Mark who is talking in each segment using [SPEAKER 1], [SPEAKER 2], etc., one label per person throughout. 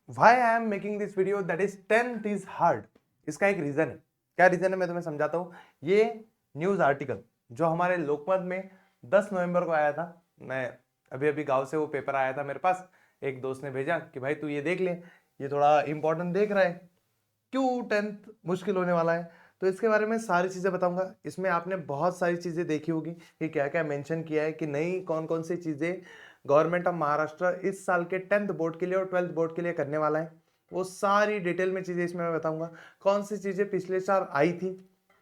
[SPEAKER 1] Why I am making this video, that is 10th is hard। इसका एक reason है। क्या रीजन है मैं तुम्हें समझाता हूँ। ये न्यूज आर्टिकल जो हमारे लोकमत में 10 नवंबर को आया था, मैं अभी अभी गांव से वो पेपर आया था मेरे पास, एक दोस्त ने भेजा कि भाई तू ये देख ले, ये थोड़ा इंपॉर्टेंट देख रहा है, क्यों 10th मुश्किल होने वाला है। तो इसके बारे में सारी चीजें बताऊंगा। इसमें आपने बहुत सारी चीजें देखी होगी कि क्या क्या मेंशन किया है कि नहीं, कौन कौन सी चीजें गवर्नमेंट ऑफ महाराष्ट्र इस साल के 10th बोर्ड के लिए और 12th बोर्ड के लिए करने वाला है। वो सारी डिटेल में चीजें इसमें मैं बताऊंगा। कौन सी चीजें पिछले साल आई थी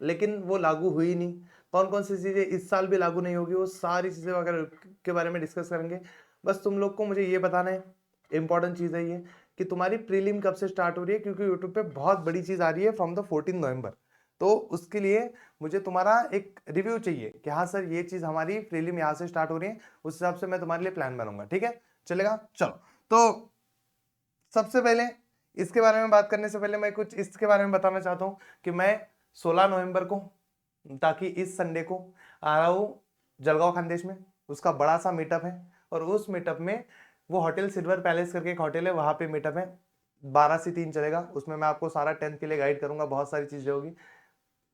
[SPEAKER 1] लेकिन वो लागू हुई नहीं, कौन कौन सी चीजें इस साल भी लागू नहीं होगी, वो सारी चीजें वगैरह के बारे में डिस्कस करेंगे। बस तुम लोग को मुझे ये बताना है, इंपॉर्टेंट चीज है ये, कि तुम्हारी प्रीलिम कब से स्टार्ट हो रही है, क्योंकि यूट्यूब पे बहुत बड़ी चीज आ रही है फ्रॉम द 14 नवंबर। तो उसके लिए मुझे तुम्हारा एक रिव्यू चाहिए कि हाँ सर ये चीज हमारी प्रीलिम यहाँ से स्टार्ट हो रही है, उस हिसाब से मैं तुम्हारे लिए प्लान बनाऊंगा। ठीक है, चलेगा। चलो, तो सबसे पहले इसके बारे में बात करने से पहले मैं कुछ इसके बारे में बताना चाहता हूँ कि मैं 16 नवंबर को, ताकि इस संडे को आ रहा हूँ जलगांव खानदेश में, उसका बड़ा सा मीटअप है। और उस मीटअप में वो होटल सिल्वर पैलेस करके एक होटल है, वहां पे मीटअप है, 12 से 3 चलेगा। उसमें मैं आपको सारा 10th के लिए गाइड करूंगा, बहुत सारी चीजें होगी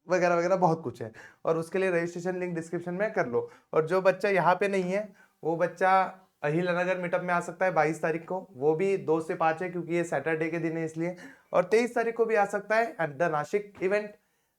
[SPEAKER 1] वगैरह वगैरह, बहुत कुछ है। और उसके लिए रजिस्ट्रेशन लिंक डिस्क्रिप्शन में कर लो। और जो बच्चा यहाँ पे नहीं है वो बच्चा अहिलनगर मीटअप में आ सकता है 22 तारीख को, वो भी 2 से 5 है क्योंकि ये सैटरडे के दिन है इसलिए। और 23 तारीख को भी आ सकता है at the Nashik event,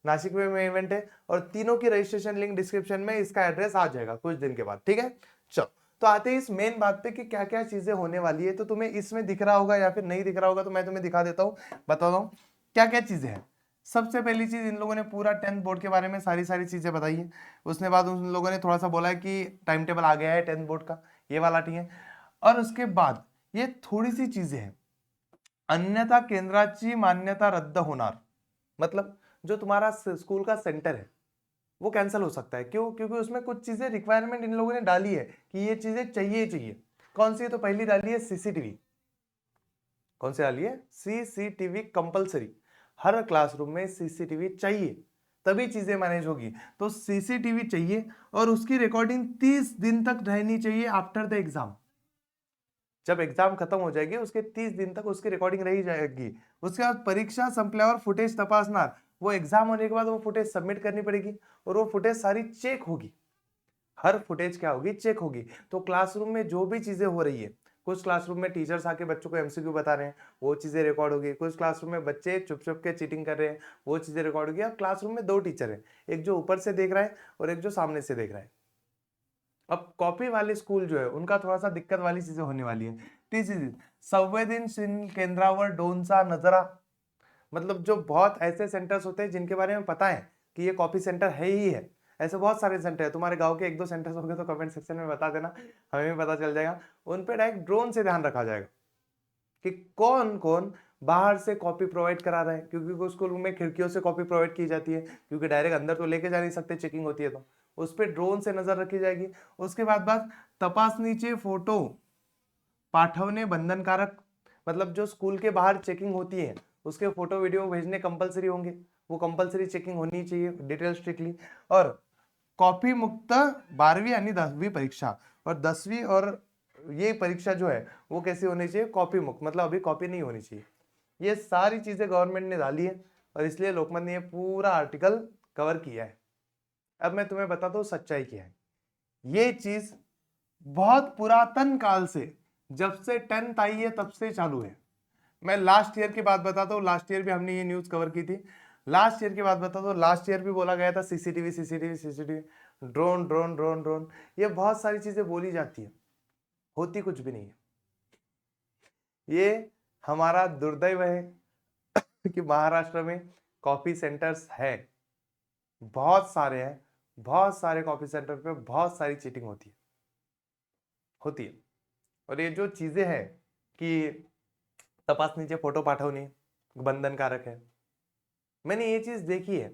[SPEAKER 1] Nashik में इवेंट है। और तीनों की रजिस्ट्रेशन लिंक डिस्क्रिप्शन में, इसका एड्रेस आ जाएगा कुछ दिन के बाद। ठीक है, चलो तो आते हैं इस मेन बात पे कि क्या क्या चीजें होने वाली है। तो तुम्हें इसमें दिख रहा होगा या फिर नहीं दिख रहा होगा, तो मैं तुम्हें दिखा देता हूँ, बताता हूँ क्या क्या चीजें हैं। सबसे पहली चीज, इन लोगों ने पूरा 10th बोर्ड के बारे में सारी सारी चीजें बताई है। उसने बाद उन लोगों ने थोड़ा सा बोला है कि टाइम टेबल आ गया है 10th बोर्ड का, ये वाला ठीक है। और उसके बाद ये थोड़ी सी चीजें हैं, अन्यथा केंद्राची मान्यता रद्द होणार, मतलब जो तुम्हारा स्कूल का सेंटर है वो कैंसिल हो सकता है। क्यों? क्योंकि उसमें कुछ चीजें रिक्वायरमेंट इन लोगों ने डाली है कि ये चीजें चाहिए चाहिए। कौन सी है? तो पहली डाली है सीसीटीवी। कौन सी डाली है? सीसीटीवी कंपलसरी, हर क्लासरूम में सीसीटीवी चाहिए, तभी चीजें मैनेज होगी। तो सीसीटीवी चाहिए और उसकी रिकॉर्डिंग 30 दिन तक रहनी चाहिए आफ्टर द एग्जाम। जब एग्जाम खत्म हो जाएगी उसके 30 दिन तक उसकी रिकॉर्डिंग रही जाएगी। उसके बाद परीक्षा संपल्यावर फुटेज तपासणार, वो एग्जाम होने के बाद वो फुटेज सबमिट करनी पड़ेगी और वो फुटेज सारी चेक होगी। हर फुटेज क्या होगी? चेक होगी। तो क्लासरूम में जो भी चीजें हो रही है, कुछ क्लासरूम में टीचर्स आके बच्चों को एमसीक्यू बता रहे हैं, वो चीजें रिकॉर्ड होगी। कुछ क्लासरूम में बच्चे चुप चुप के चीटिंग कर रहे हैं, वो चीजें रिकॉर्ड होगी। अब क्लासरूम में 2 टीचर हैं, एक जो ऊपर से देख रहा है और एक जो सामने से देख रहा है। अब कॉपी वाले स्कूल जो है उनका थोड़ा सा दिक्कत वाली चीजें होने वाली है। तीसरी चीज, संवेदनशील केंद्रावर ड्रोनचा नजरा, मतलब जो बहुत ऐसे सेंटर्स होते हैं जिनके बारे में पता है कि ये कॉपी सेंटर है ही है, ऐसे बहुत सारे सेंटर है। तुम्हारे गांव के 1-2 सेंटर्स होंगे तो कमेंट सेक्शन में बता देना, हमें भी पता चल जाएगा। उन पे डायरेक्ट ड्रोन से ध्यान रखा जाएगा कि कौन कौन बाहर से कॉपी प्रोवाइड करा रहा है, क्योंकि कुछ स्कूल में खिड़कियों से कॉपी प्रोवाइड की जाती है, क्योंकि डायरेक्ट अंदर तो लेके जा नहीं सकते, चेकिंग होती है। तो उस पर ड्रोन से नजर रखी जाएगी। उसके बाद तपासनीचे फोटो पाठवणे बंधनकारक, मतलब जो स्कूल के बाहर चेकिंग होती है उसके फोटो वीडियो भेजने कंपलसरी होंगे, वो कंपलसरी चेकिंग होनी चाहिए डिटेल स्ट्रिक्टली। और कॉपी मुक्त 12वीं यानी 10वीं परीक्षा, और 10वीं और ये परीक्षा जो है वो कैसी होनी चाहिए? कॉपी मुक्त, मतलब अभी कॉपी नहीं होनी चाहिए। ये सारी चीजें गवर्नमेंट ने डाली है और इसलिए लोकमत ने ये पूरा आर्टिकल कवर किया है। अब मैं तुम्हें बताता हूँ सच्चाई क्या है। ये चीज बहुत पुरातन काल से, जब से 10th आई है तब से चालू है। मैं लास्ट ईयर की बात बताता हूँ, लास्ट ईयर भी हमने ये न्यूज कवर की थी। लास्ट ईयर की बात बताता हूँ, लास्ट ईयर भी बोला गया था CCTV CCTV CCTV, drone drone drone drone, ये बहुत सारी चीजें बोली जाती है, होती कुछ भी नहीं है। ये हमारा दुर्दैव है कि महाराष्ट्र में कॉपी सेंटर्स है, बहुत सारे हैं, बहुत सारे कॉपी सेंटर पे बहुत सारी चीटिंग होती है। और ये जो चीजें हैं कि तपासनीचे फोटो पाठवणे बंधनकारक है, मैंने ये चीज देखी है।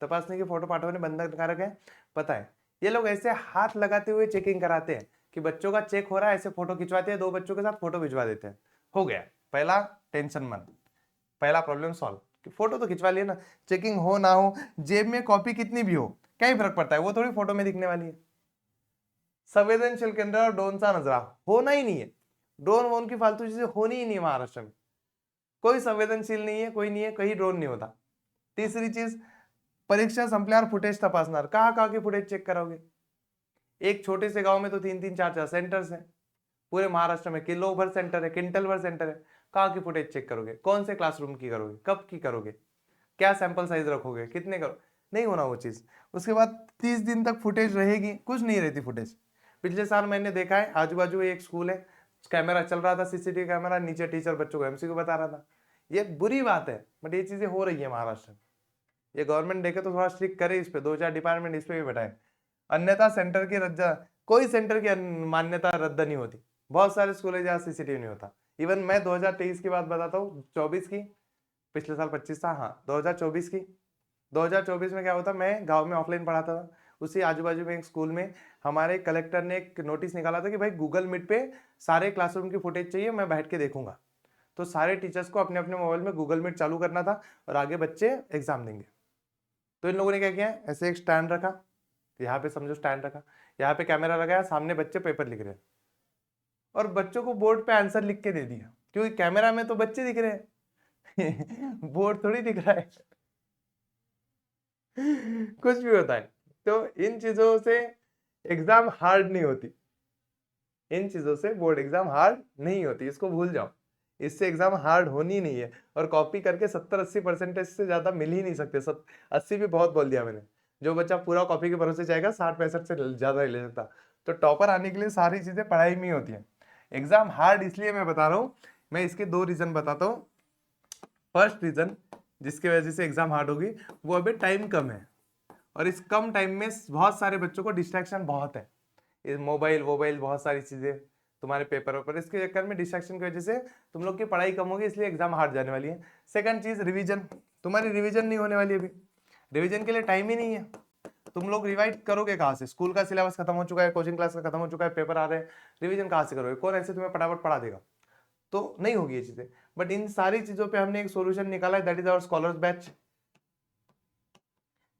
[SPEAKER 1] तपासनी के फोटो पाठवणे बंधनकारक है, पता है। ये लोग ऐसे हाथ लगाते हुए चेकिंग कराते हैं कि बच्चों का चेक हो रहा है, ऐसे फोटो खिंचवाते हैं, 2 बच्चों के साथ फोटो भिजवा देते हैं, हो गया पहला टेंशन मन, पहला प्रॉब्लम सॉल्व। कि फोटो तो खिंचवा लिए ना, चेकिंग हो ना हो, जेब में कॉपी कितनी भी हो, क्या ही फर्क पड़ता है, वो थोड़ी फोटो में दिखने वाली है। संवेदनशील केंद्र और ड्रोनचा नजरा होना ही नहीं है, ड्रोन वोन की फालतू चीजें होनी ही नहीं है महाराष्ट्र में। कोई संवेदनशील नहीं है, कोई नहीं है, कहीं ड्रोन नहीं होता। तीसरी चीज, परीक्षा संपल्यावर फुटेज तपासणार, कहाँ के फुटेज चेक करोगे? एक छोटे से गांव में तो 3-3 4-4 सेंटर्स हैं, पूरे महाराष्ट्र में किलो भर सेंटर है, क्विंटल भर सेंटर है, कहाँ की फुटेज चेक करोगे? कौन से क्लासरूम की करोगे? कब की करोगे? क्या सैंपल साइज रखोगे? कितने करो? नहीं होना वो चीज। उसके बाद 30 दिन तक फुटेज रहेगी, कुछ नहीं रहती फुटेज। पिछले साल मैंने देखा है, आजू बाजू एक स्कूल है, कैमरा चल रहा था, सीसीटीवी कैमरा, नीचे टीचर बच्चों को एमसीक्यू बता रहा था। ये बुरी बात है, बट ये चीजें हो रही है महाराष्ट्र में। ये गवर्नमेंट देखे तो थोड़ा स्ट्रिक्ट करे इस पे, 2-4 डिपार्टमेंट इस पे भी बैठाए, अन्यथा सेंटर की रद्द, कोई सेंटर की मान्यता रद्द नहीं होती। बहुत सारे स्कूल है जहाँ सीसीटीवी नहीं होता। इवन मैं 2023 की बात बताता हूँ, 24 की, पिछले साल 25 था, हाँ 2024 की। 2024 में क्या होता, मैं गांव में ऑफलाइन पढ़ाता था, उसी आजू बाजू में एक स्कूल में हमारे कलेक्टर ने एक नोटिस निकाला था कि भाई गूगल मीट पे सारे क्लासरूम की फुटेज चाहिए, मैं बैठ के देखूंगा। तो सारे टीचर्स को अपने अपने मोबाइल में गूगल मीट चालू करना था और आगे बच्चे एग्जाम देंगे। तो इन लोगों ने क्या किया, ऐसे एक स्टैंड रखा, यहाँ पे समझो स्टैंड रखा, यहाँ पे कैमरा लगाया, सामने बच्चे पेपर लिख रहे हैं और बच्चों को बोर्ड पे आंसर लिख के दे दिया, क्योंकि कैमरा में तो बच्चे दिख रहे हैं बोर्ड थोड़ी दिख रहा है कुछ भी होता है। तो इन चीजों से एग्जाम हार्ड नहीं होती, इन चीजों से बोर्ड एग्जाम हार्ड नहीं होती, इसको भूल जाओ। इससे एग्जाम हार्ड होनी नहीं है, और कॉपी करके 70-80% से ज्यादा मिल ही नहीं सकते। 80 भी बहुत बोल दिया मैंने। जो बच्चा पूरा कॉपी के भरोसे जाएगा 60-65 से ज्यादा नहीं ले सकता। तो टॉपर आने के लिए सारी चीजें पढ़ाई में ही होती है। एग्जाम हार्ड इसलिए मैं बता रहा हूँ, मैं इसके 2 रीजन बताता हूँ। फर्स्ट रीजन जिसकी वजह से एग्जाम हार्ड होगी, वो अभी टाइम कम है, और इस कम टाइम में बहुत सारे बच्चों को डिस्ट्रैक्शन बहुत है, मोबाइल बहुत सारी चीजें, तुम्हारे पेपर पर, इसके चक्कर में डिस्ट्रैक्शन की वजह से तुम लोग की पढ़ाई कम होगी, इसलिए एग्जाम हार्ड जाने वाली है। सेकंड चीज, रिवीजन, तुम्हारी रिवीजन नहीं होने वाली, अभी रिवीजन के लिए टाइम ही नहीं है। तुम लोग रिवाइज करोगे कहाँ से? स्कूल का सिलेबस खत्म हो चुका है, कोचिंग क्लास का खत्म हो चुका है, पेपर आ रहे हैं, रिवीजन कहाँ से करोगे? कौन ऐसे तुम्हें फटाफट पढ़ा देगा? तो नहीं होगी ये चीजें। बट इन सारी चीजों पे हमने एक सॉल्यूशन निकाला है, that is our scholars batch,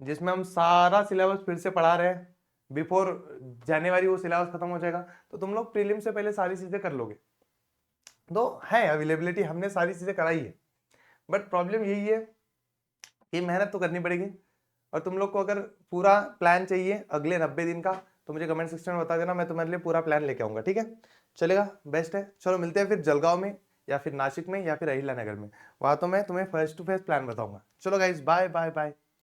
[SPEAKER 1] जिसमें हम सारा सिलेबस फिर से पढ़ा रहे हैं। बिफोर जनवरी वो सिलेबस खत्म हो जाएगा, तो तुम लोग प्रीलिम से पहले सारी चीजें कर लोगे। तो है अवेलेबिलिटी, हमने सारी चीजें कराई है, बट प्रॉब्लम यही है कि मेहनत तो करनी पड़ेगी। और तुम लोग को अगर पूरा प्लान चाहिए अगले 90 दिन का, तो मुझे कमेंट सेक्शन में बता देना, मैं तुम्हारे लिए पूरा प्लान लेके आऊंगा, ठीक है? चलेगा, बेस्ट है। चलो मिलते हैं फिर जलगांव में, या फिर नासिक में, या फिर अहिल्यानगर में, वहां तो मैं तुम्हें फेस टू फेस प्लान बताऊंगा। चलो गाइज, बाय बाय बाय।